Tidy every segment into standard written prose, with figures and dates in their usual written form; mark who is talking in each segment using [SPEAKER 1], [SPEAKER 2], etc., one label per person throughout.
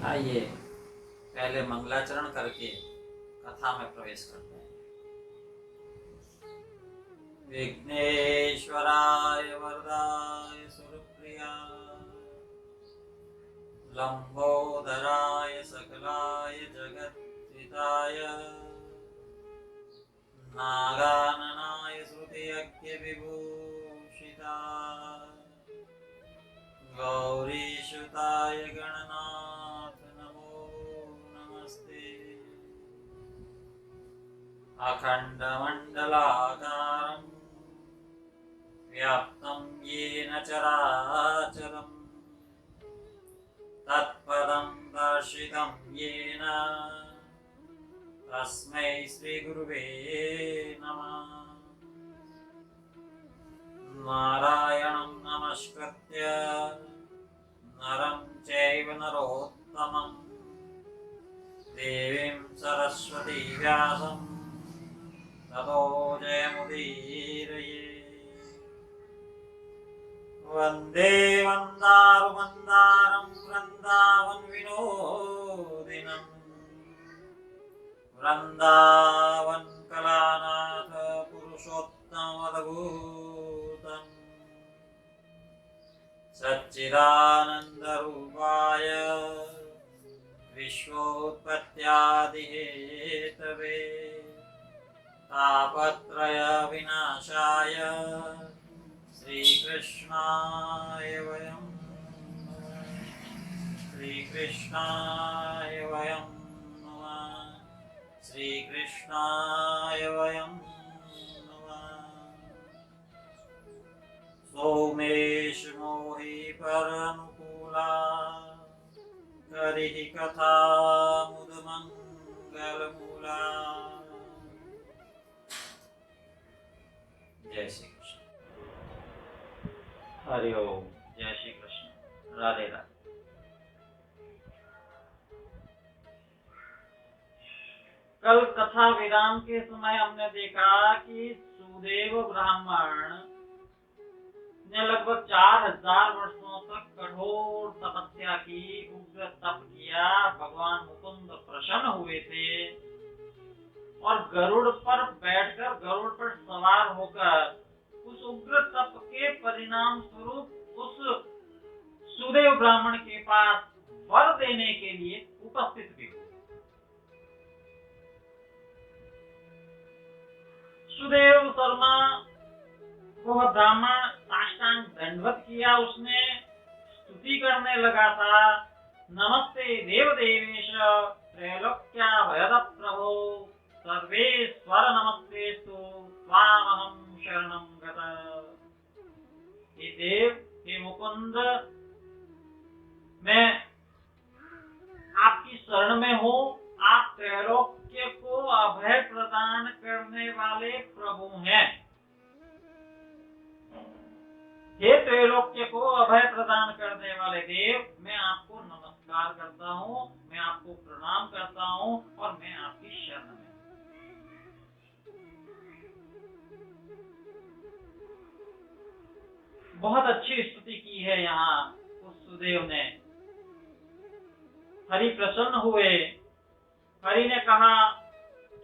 [SPEAKER 1] आइए पहले मंगलाचरण करके कथा में प्रवेश करते हैं। विघ्नेश्वराय वरदाय सुरप्रियाय लंबोदराय सकलाय जगद्विताय नागाननाय श्रुतियज्ञ विभूषिताय गौरीसुताय गणनाथ नमो नमस्ते। अखण्डमण्डलाकारं व्याप्तं येन चराचरं तत्पदं दर्शितं येन तस्मै श्रीगुरुवे नमः। नारायणं नमस्कृत्य नरं चैव नरोत्तमं देवीं सरस्वती व्यासं ततो जयमुदीरये। वन्दे वन्दारुमन्दारं वृन्दावनविनोदिनं वृन्दावनकलानाथ पुरुषोत्तमवद्भूतं सच्चिदानन्दरूपाय विश्वोत्पत्त्यादिहेतवे तापत्रयविनाशाय श्रीकृष्णाय वयं श्रीकृष्णाय वयं नमः श्रीकृष्णाय वयं नमः। सोमेश मोहि परनुकूला करिः कथा मुदमङ्गलमूला। जय श्री कृष्ण। हरि ओम। जय श्री कृष्ण। राधे राधे। कल कथा विराम के समय हमने देखा कि सुदेव ब्राह्मण ने लगभग 4000 वर्षों तक कठोर तपस्या की, उग्र तप किया। भगवान मुकुंद प्रसन्न हुए थे और गरुड़ पर बैठकर, गरुड़ पर सवार होकर उस उग्र तप के परिणाम स्वरूप उस सुदेव ब्राह्मण के पास वर देने के लिए उपस्थित भी हुए। सुदेव शर्मा वह ब्राह्मण साष्टांग दंडवत किया। उसने स्तुति करने लगा था, नमस्ते देव देवेश त्रैलोक्या भयद प्रभो सर्वेश्वर नमस्तेस्तु त्वामहं शरणं गतः। हे देव, हे मुकुंद, मैं आपकी शरण में हूँ। आप त्रैलोक्य को अभय प्रदान करने वाले प्रभु हैं। हे त्रैलोक्य को अभय प्रदान करने वाले देव, मैं आपको नमस्कार करता हूँ, मैं आपको प्रणाम करता हूँ और मैं आपकी शरण में। बहुत अच्छी स्तुति की है यहाँ उस सुदेव ने। हरि प्रसन्न हुए। हरि ने कहा,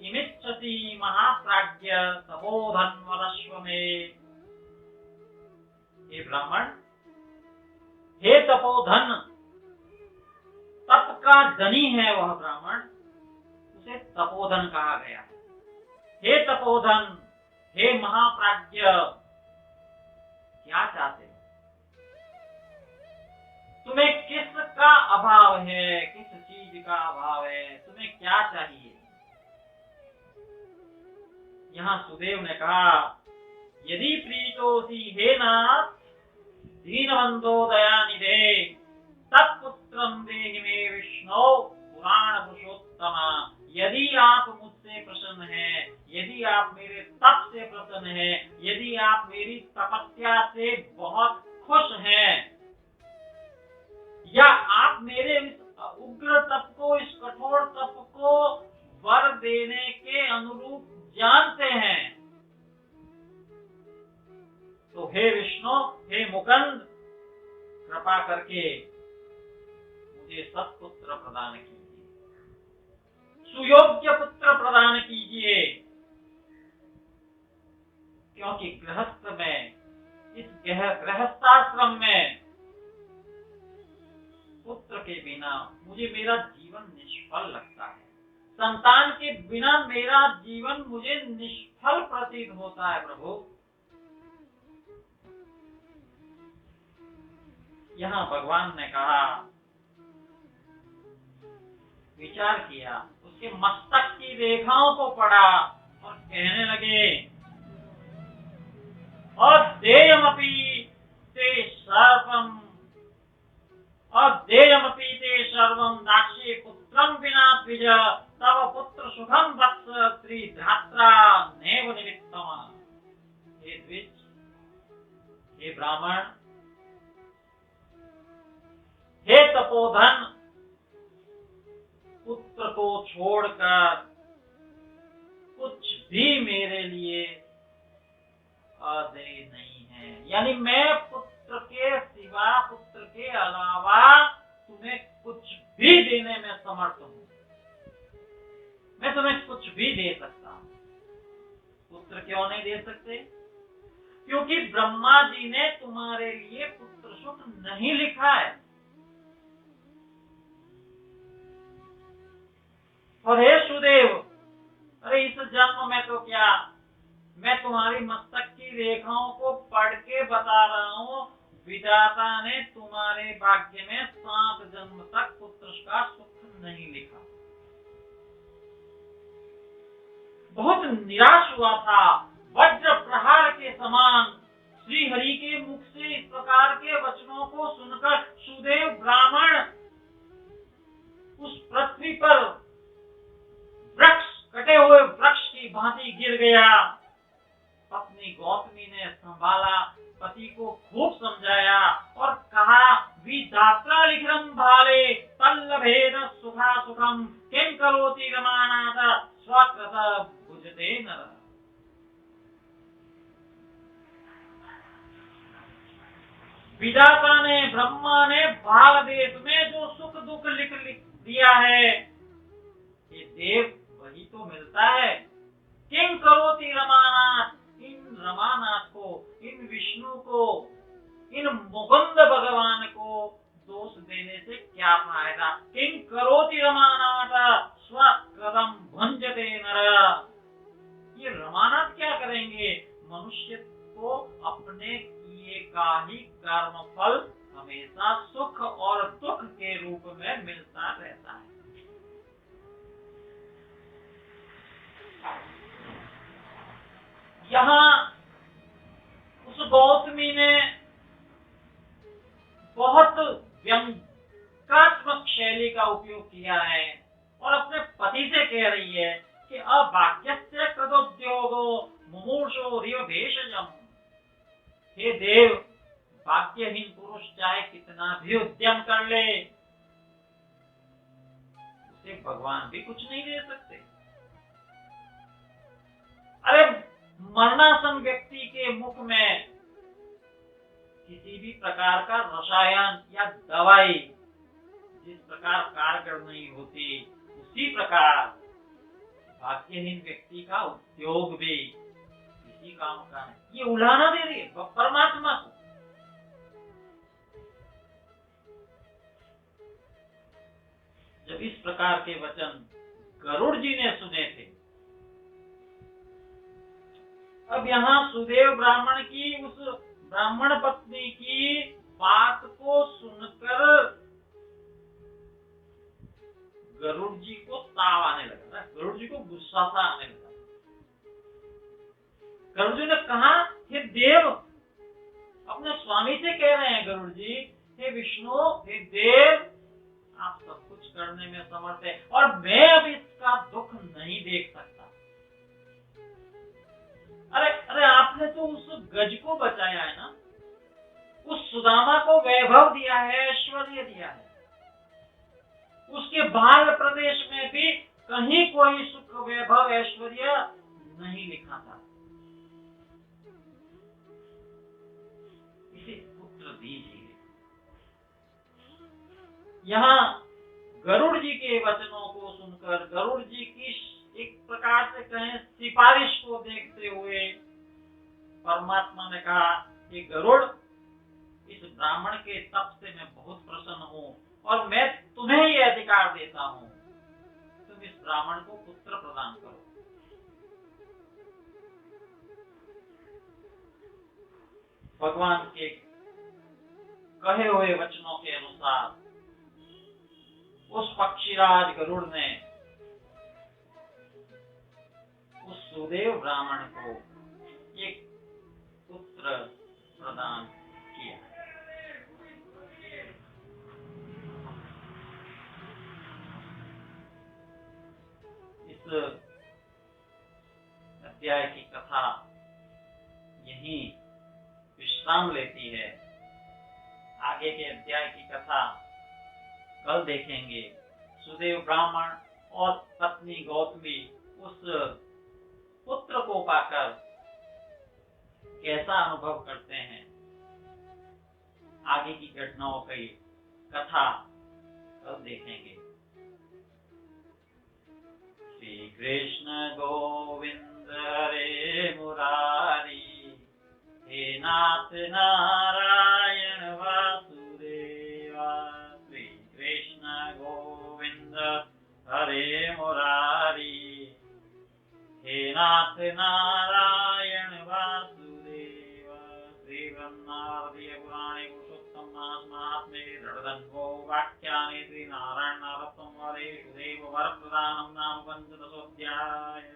[SPEAKER 1] किमिच्छति महाप्राज्ञ तपोधन वरस्व में। हे ब्राह्मण, हे तपोधन, तप का धनी है वह ब्राह्मण, उसे तपोधन कहा गया। हे तपोधन, हे महाप्राज्ञ, क्या चाहते हो? तुम्हें किसका अभाव है? किस चीज का अभाव है? तुम्हें क्या चाहिए? यहाँ सुदेव ने कहा, यदि प्रीतोसी हे नाथ दीनबंधो दयानिधे तत्पुत्रं देहि मे विष्णु पुराण पुरुषोत्तम। यदि आप मुझसे प्रसन्न हैं, यदि आप मेरे तप से प्रसन्न हैं, यदि आप मेरी तपस्या से बहुत खुश हैं, या आप मेरे इस उग्र तप को, इस कठोर तप को वर देने के अनुरूप जानते हैं, तो हे विष्णु, हे मुकुंद, कृपा करके मुझे सत्पुत्र प्रदान कीजिए, सुयोग्य पुत्र प्रदान कीजिए, क्योंकि गृहस्थ में, इस गृहस्थाश्रम में पुत्र के बिना मुझे मेरा जीवन निष्फल लगता है। संतान के बिना मेरा जीवन मुझे निष्फल प्रतीत होता है प्रभु। यहाँ भगवान ने कहा, विचार किया, उसके मस्तक की रेखाओं को पढ़ा और कहने लगे, अध्येयमपि ते सर्वं, अध्येयमपि ते सर्वं दास्ये पुत्रं विना द्विज, तव पुत्र सुखं वत्स त्रिधात्रा नैव निमित्तम्। हे द्विज, हे ब्राह्मण, हे तपोधन, पुत्र को छोड़कर कुछ भी मेरे लिए अदेय नहीं है। यानी मैं पुत्र के सिवा, पुत्र के अलावा तुम्हें कुछ भी देने में समर्थ हूं। मैं तुम्हें कुछ भी दे सकता हूं। पुत्र क्यों नहीं दे सकते? क्योंकि ब्रह्मा जी ने तुम्हारे लिए पुत्र सुख नहीं लिखा है। और हे सुदेव, अरे इस जन्म में तो क्या, मैं तुम्हारी मस्तक की रेखाओं को पढ़ के बता रहा हूं, विधाता ने तुम्हारे भाग्य में 7 जन्म तक पुत्र का सुख नहीं लिखा। बहुत निराश हुआ था। वज्र प्रहार के समान श्री हरि के मुख से इस प्रकार के वचनों को सुनकर सुदेव ब्राह्मण उस पृथ्वी पर वृक्ष, कटे हुए वृक्ष की भांति गिर गया। पत्नी गौतमी ने संभाला, पति को खूब समझाया और कहा, विधात्रा लिखितं भाले तल्लभेद सुखा सुखम किं करोति रमानाथ स्वकृत भुजते नर। विधाता ने, ब्रह्मा ने भाल देश में जो सुख दुख लिख दिया है, ये देव वही तो मिलता है। किं करोति रमानाथ, इन रमानाथ को, इन विष्णु को, इन मुकुंद भगवान को दोष देने से क्या फायदा। किं करोति रमानाथ स्वकृतं भुंजते नर। ये रमानाथ क्या करेंगे? मनुष्य को अपने किए का ही कर्म फल हमेशा सुख और दुख के रूप में मिलता रहता है। यहाँ उस गौतमी ने बहुत व्यंग्यात्मक शैली का उपयोग किया है और अपने पति से कह रही है कि अवाक्यस्य कृतोद्योगो मुमूर्षो रिव भेषजम्। हे देव, भाग्यहीन पुरुष चाहे कितना भी उद्यम कर ले, उसे भगवान भी कुछ नहीं दे सकते। अरे मरणासन व्यक्ति के मुख में किसी भी प्रकार का रसायन या दवाई जिस प्रकार कारगर नहीं होती, उसी प्रकार भाग्यहीन व्यक्ति का उद्योग भी किसी काम का नहीं। ये उलाहना दे रही है परमात्मा को। जब इस प्रकार के वचन गरुड़ जी ने सुने थे, अब यहाँ सुदेव ब्राह्मण की, उस ब्राह्मण पत्नी की बात को सुनकर गरुड़ जी को ताव आने लगा, गरुड़ जी को गुस्सा सा आने लगा। गरुड़ जी ने कहा, हे देव, अपने स्वामी से कह रहे हैं गरुड़ जी, हे विष्णु, हे देव, आप सब कुछ करने में समर्थ है और मैं अब इसका दुख नहीं देख सकता। अरे अरे, आपने तो उस गज को बचाया है ना, उस सुदामा को वैभव दिया है, ऐश्वर्य दिया है, उसके बाल प्रदेश में भी कहीं कोई सुख वैभव ऐश्वर्य नहीं लिखा था। इसे पुत्र दीजिए। यहाँ गरुड़ जी के वचनों को सुनकर, गरुड़ जी की एक प्रकार से कहें सिफारिश को देखते हुए परमात्मा ने कहा कि गरुड़, इस ब्राह्मण के तप से मैं बहुत प्रसन्न हूँ और मैं तुम्हें ये अधिकार देता हूँ, तुम इस ब्राह्मण को पुत्र प्रदान करो। भगवान के कहे हुए वचनों के अनुसार उस पक्षीराज गरुड़ ने उस सुदेव ब्राह्मण को एक पुत्र प्रदान किया। इस अध्याय की कथा यहीं विश्राम लेती है। आगे के अध्याय की कथा कल देखेंगे। सुदेव ब्राह्मण और पत्नी गौतमी उस पुत्र को पाकर कैसा अनुभव करते हैं, आगे की घटनाओं की कथा कल देखेंगे। श्री कृष्ण गोविंद हरे मुरारी, हे नाथ नारायण वासुदेवा। श्री कृष्ण गोविंद हरे मुरारी, हे नाथ नारायण वासुदेवा। श्री ब्रह्मावलीय पुराणे पुरुषोत्तम मास महात्म्ये दृढधन्वो व्याख्याने श्री नारायण नारद संवादे सुदेव वर प्रदानम नाम पंचदशोऽध्यायः।